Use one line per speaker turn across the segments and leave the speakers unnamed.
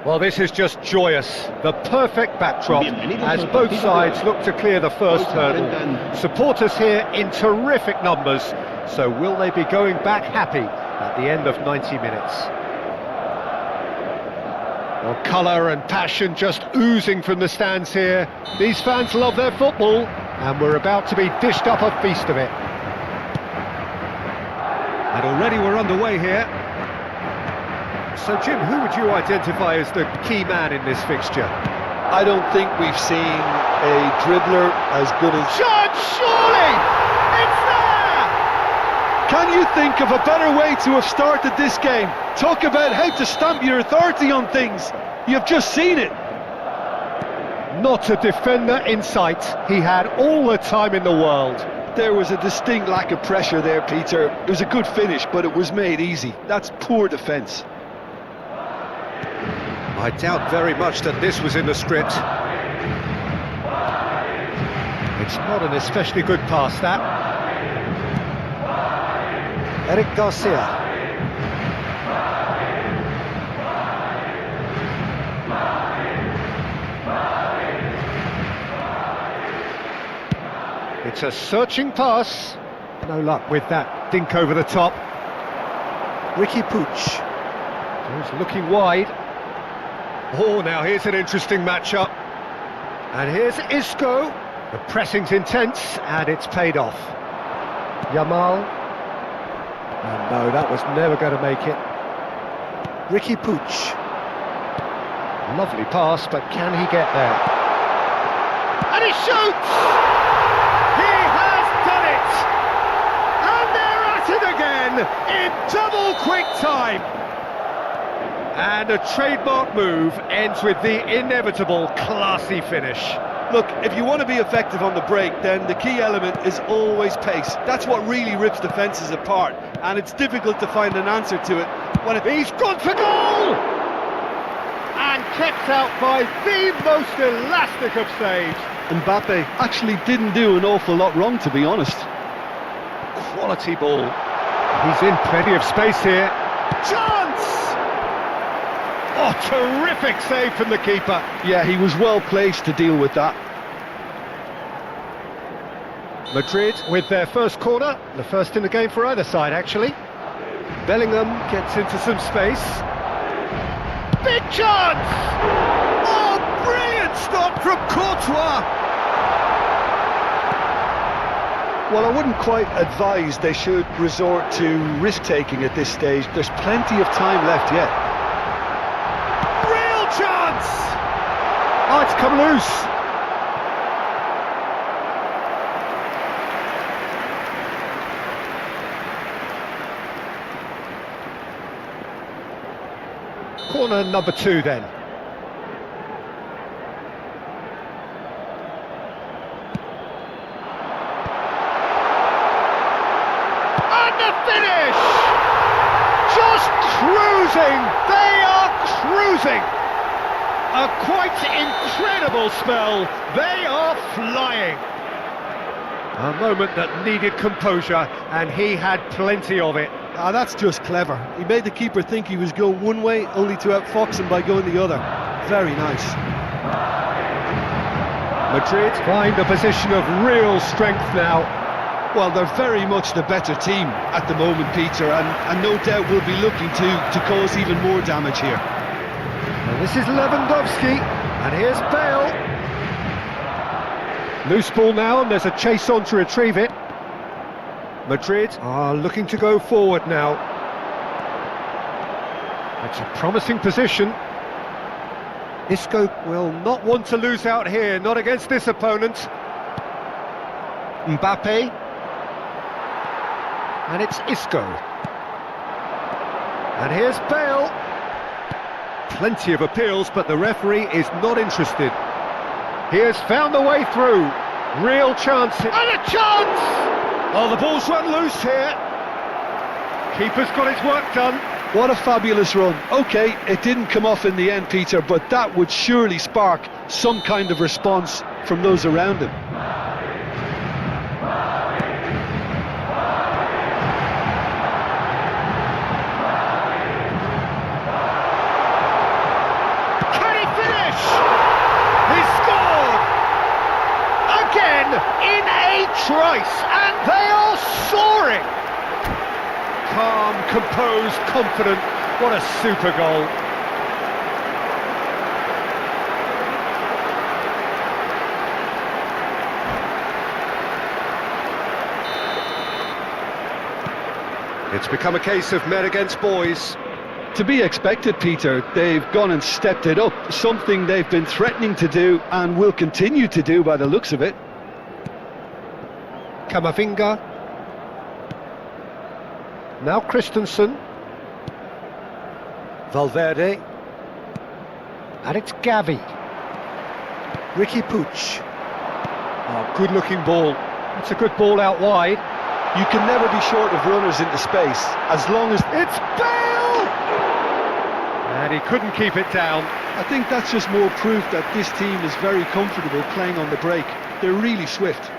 Well, this is just joyous. The perfect backdrop as both sides look to clear the first hurdle. Supporters here in terrific numbers. So will they be going back happy at the end of 90 minutes? Well, colour and passion just oozing from the stands here. These fans love their football, and we're about to be dished up a feast of it. And already we're underway here. So, Jim, who would you identify as the key man in this fixture?
I don't think we've seen a dribbler as good as...
Shot, surely! It's there!
Can you think of a better way to have started this game? Talk about how to stamp your authority on things. You've just seen it.
Not a defender in sight. He had all the time in the world.
There was a distinct lack of pressure there, Peter. It was a good finish, but it was made easy. That's poor defence.
I doubt very much that this was in the script. It's not an especially good pass, that. Eric Garcia. It's a searching pass. No luck with that dink over the top. Ricky Puig. He's looking wide. Oh, now here's an interesting matchup. And here's Isco. The pressing's intense, and it's paid off. Yamal. And no, that was never going to make it. Ricky Puig. Lovely pass, but can he get there? And he shoots! He has done it! And they're at it again in double quick time. And a trademark move ends with the inevitable classy finish.
Look, if you want to be effective on the break, then the key element is always pace. That's what really rips defences apart, and it's difficult to find an answer to it when
He's gone for goal! And kept out by the most elastic of saves.
Mbappe actually didn't do an awful lot wrong, to be honest.
Quality ball. He's in plenty of space here. Chance! Oh, terrific save from the keeper.
Yeah, he was well placed to deal with that.
Madrid with their first corner, the first in the game for either side, actually. Bellingham gets into some space. Big chance! Oh, brilliant stop from Courtois!
Well, I wouldn't quite advise they should resort to risk-taking at this stage. There's plenty of time left yet.
Chance! Oh, it's come loose. Corner number 2 then. And the finish! Just cruising! They are cruising! A quite incredible spell. They are flying. A moment that needed composure, and he had plenty of it.
Ah, that's just clever. He made the keeper think he was going one way, only to outfox him by going the other. Very nice.
Madrid find a position of real strength now.
Well, they're very much the better team at the moment, Peter, and no doubt will be looking to cause even more damage here.
And this is Lewandowski, and here's Bale. Loose ball now, and there's a chase on to retrieve it. Madrid are looking to go forward now. It's a promising position. Isco will not want to lose out here, not against this opponent. Mbappe. And it's Isco. And here's Bale. Plenty of appeals, but the referee is not interested. He has found the way through. Real chance. And a chance! Oh, the ball's run loose here. Keeper's got his work done.
What a fabulous run. OK, it didn't come off in the end, Peter, but that would surely spark some kind of response from those around him.
pace, and they are soaring! Calm, composed, confident. What a super goal. It's become a case of men against boys.
To be expected, Peter. They've gone and stepped it up, something they've been threatening to do and will continue to do by the looks of it.
Camavinga. Now Christensen. Valverde. And it's Gavi. Ricky Puig. Oh, good looking ball. It's a good ball out wide.
You can never be short of runners into space, as long as...
It's Bale! And he couldn't keep it down.
I think that's just more proof that this team is very comfortable playing on the break. They're really swift.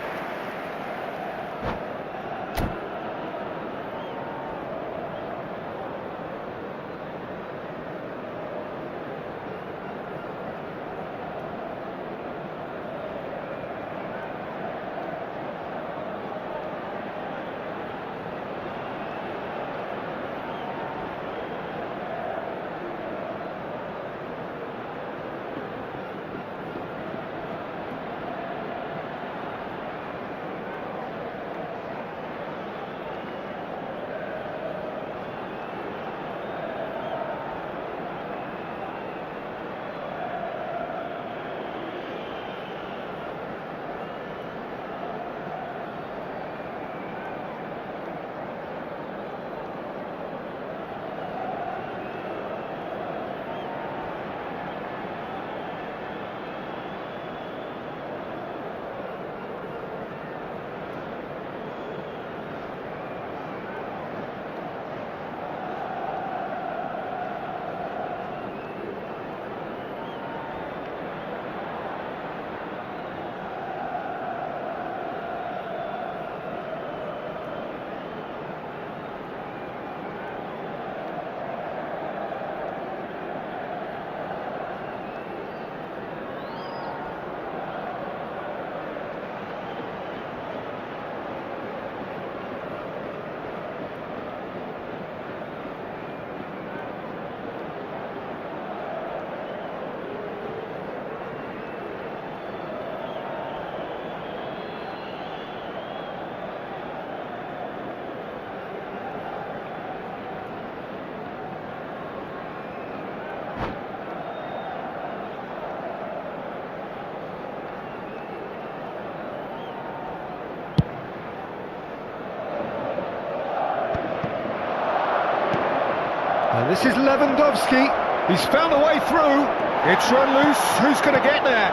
And this is Lewandowski. He's found a way through. It's run loose. Who's going to get there?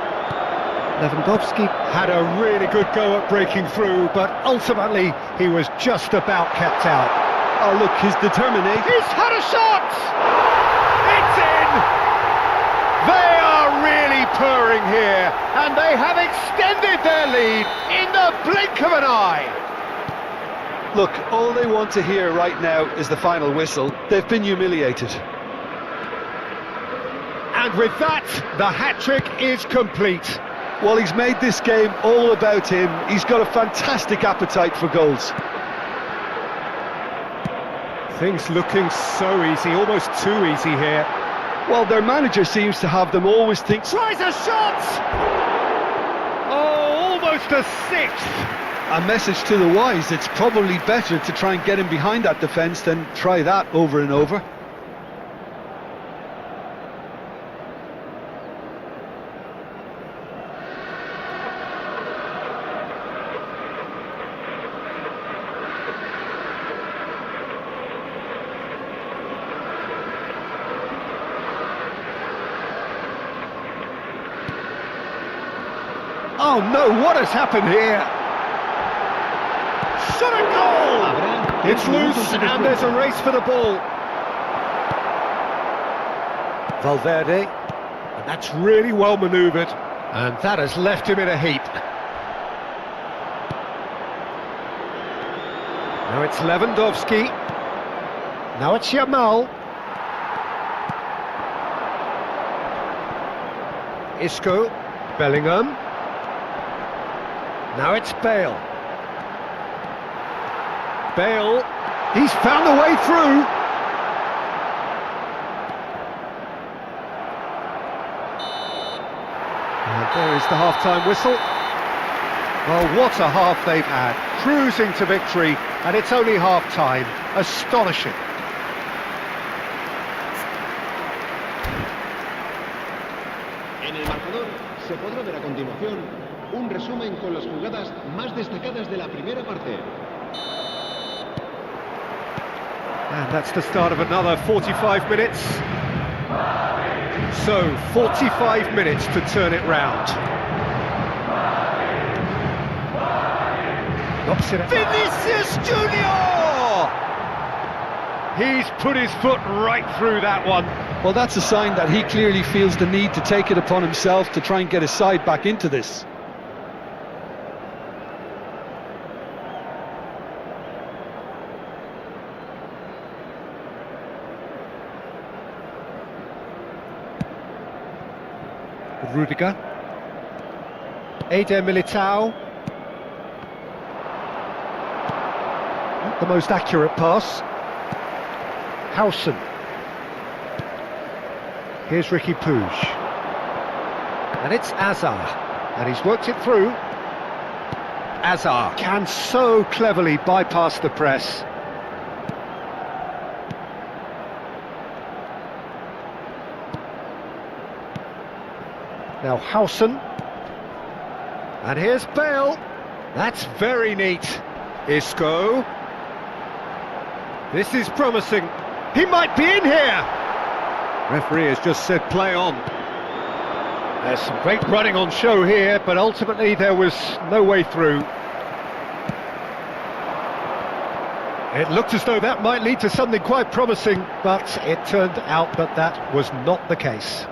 Lewandowski had a really good go at breaking through, but ultimately he was just about kept out.
Oh, look, his determination.
He's had a shot! It's in! They are really purring here, and they have extended their lead in the blink of an eye.
Look, all they want to hear right now is the final whistle. They've been humiliated.
And with that, the hat-trick is complete.
Well, he's made this game all about him. He's got a fantastic appetite for goals.
Things looking so easy, almost too easy here.
Well, their manager seems to have them always think...
Tries a shot! Oh, almost a sixth!
A message to the wise, it's probably better to try and get him behind that defence than try that over and over.
Oh no, what has happened here? Shot a goal! It's loose and there's a race for the ball. Valverde, and that's really well manoeuvred, and that has left him in a heap. Now it's Lewandowski. Now it's Yamal. Isco, Bellingham. Now it's Bale. Bale, he's found a way through. And there is the half-time whistle. Well, what a half they've had, cruising to victory, and it's only half-time. Astonishing.
En el marcador se podrá ver a continuación un resumen con las jugadas más destacadas de la primera parte.
And that's the start of another 45 minutes. So, 45 minutes to turn it round. Knocks it out. Vinicius Junior! He's put his foot right through that one.
Well, that's a sign that he clearly feels the need to take it upon himself to try and get his side back into this.
Rudiger. Eder Militao. Not the most accurate pass. Howson. Here's Ricky Puig. And it's Azar. And he's worked it through. Azar can so cleverly bypass the press. Now Howson. And here's Bale. That's very neat. Isco. This is promising. He might be in here. Referee has just said play on. There's some great running on show here, but ultimately there was no way through. It looked as though that might lead to something quite promising, but it turned out that that was not the case.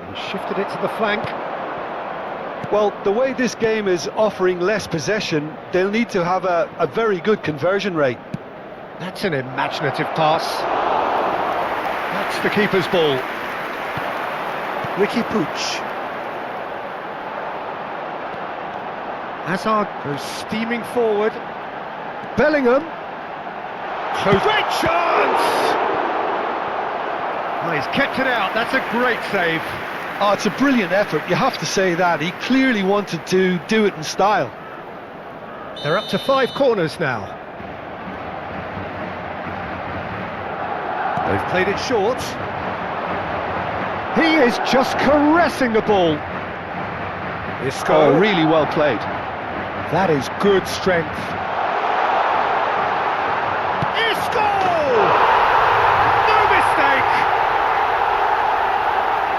He shifted it to the flank.
Well, the way this game is offering less possession, they'll need to have a very good conversion rate.
That's an imaginative pass. That's the keeper's ball. Ricky Puig. Hazard goes steaming forward. Bellingham. Close. Great chance! Oh, he's kept it out. That's a great save.
Oh, it's a brilliant effort, you have to say that. He clearly wanted to do it in style.
They're up to 5 corners now. They've played it short. He is just caressing the ball. Isco.
Oh, really well played.
That is good strength. Isco! No mistake!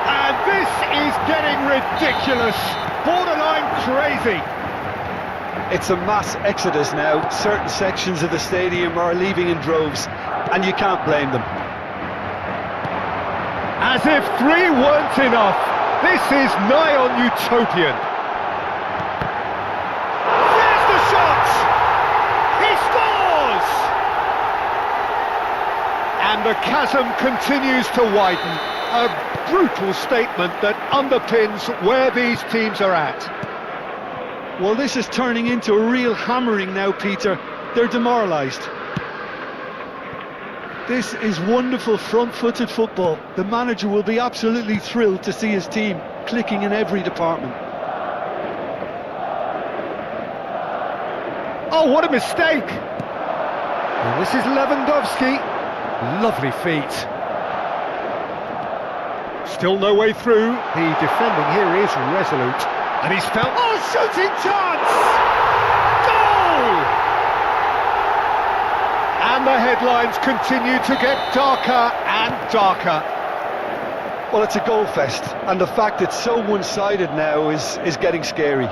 And this is getting ridiculous. Borderline crazy.
It's a mass exodus now. Certain sections of the stadium are leaving in droves, and you can't blame them.
As if 3 weren't enough, this is nigh on utopian. There's the shot! He scores! And the chasm continues to widen. A brutal statement that underpins where these teams are at.
Well, this is turning into a real hammering now, Peter. They're demoralised. This is wonderful front-footed football. The manager will be absolutely thrilled to see his team clicking in every department.
Oh, what a mistake! And this is Lewandowski. Lovely feet. Still no way through. The defending here is resolute. And he's found... Oh, shooting chance! Goal! And the headlines continue to get darker and darker.
Well, it's a goal fest, and the fact it's so one-sided now is getting scary.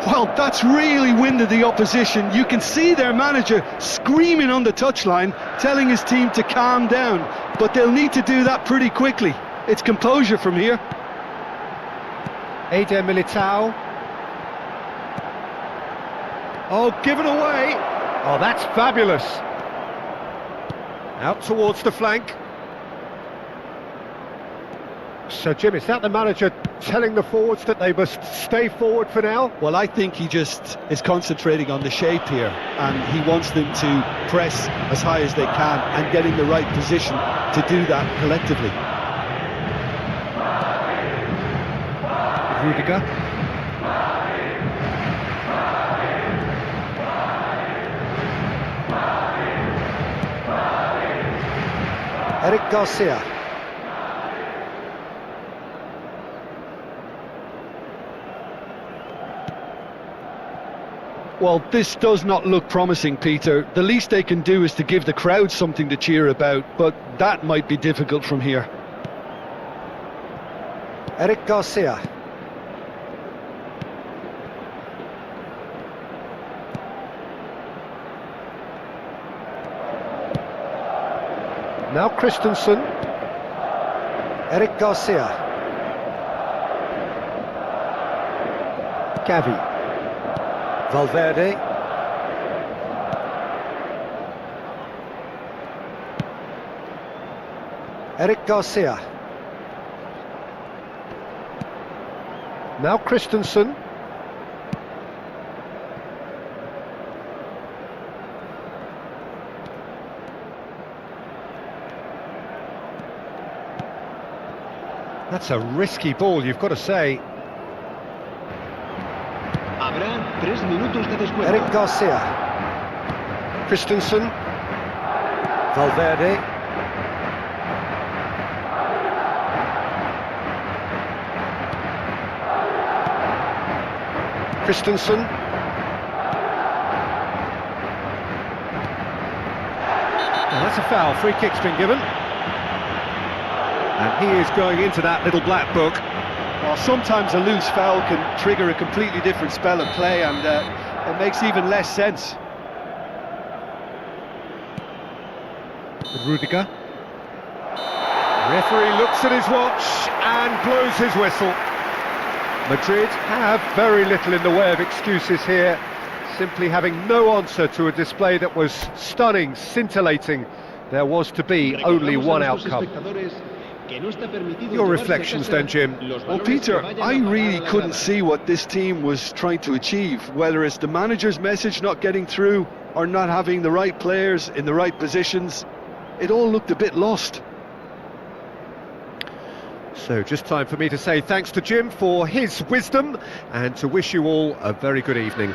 Well, that's really winded the opposition. You can see their manager screaming on the touchline, telling his team to calm down, but they'll need to do that pretty quickly. It's composure from here.
Eder Militao. Oh, given away. Oh, that's fabulous. Out towards the flank. So, Jim, is that the manager telling the forwards that they must stay forward for now?
Well, I think he just is concentrating on the shape here, and he wants them to press as high as they can and get in the right position to do that collectively.
Rudiger. Eric Garcia.
Well, this does not look promising, Peter. The least they can do is to give the crowd something to cheer about, but that might be difficult from here.
Eric Garcia. Now Christensen. Eric Garcia. Gavi. Valverde. Eric Garcia. Now Christensen. That's a risky ball, you've got to say.
Habrá 3 minutos de descuento.
Eric Garcia. Christensen. Valverde. Christensen. Well, that's a foul. Free kick's been given. And he is going into that little black book.
Well, sometimes a loose foul can trigger a completely different spell of play, and it makes even less sense.
Rudiger. Referee looks at his watch and blows his whistle. Madrid have very little in the way of excuses here, simply having no answer to a display that was stunning, scintillating. There was to be only one outcome. Your reflections then, Jim?
Well, Peter, I really couldn't see what this team was trying to achieve, whether it's the manager's message not getting through or not having the right players in the right positions. It all looked a bit lost.
So just time for me to say thanks to Jim for his wisdom and to wish you all a very good evening.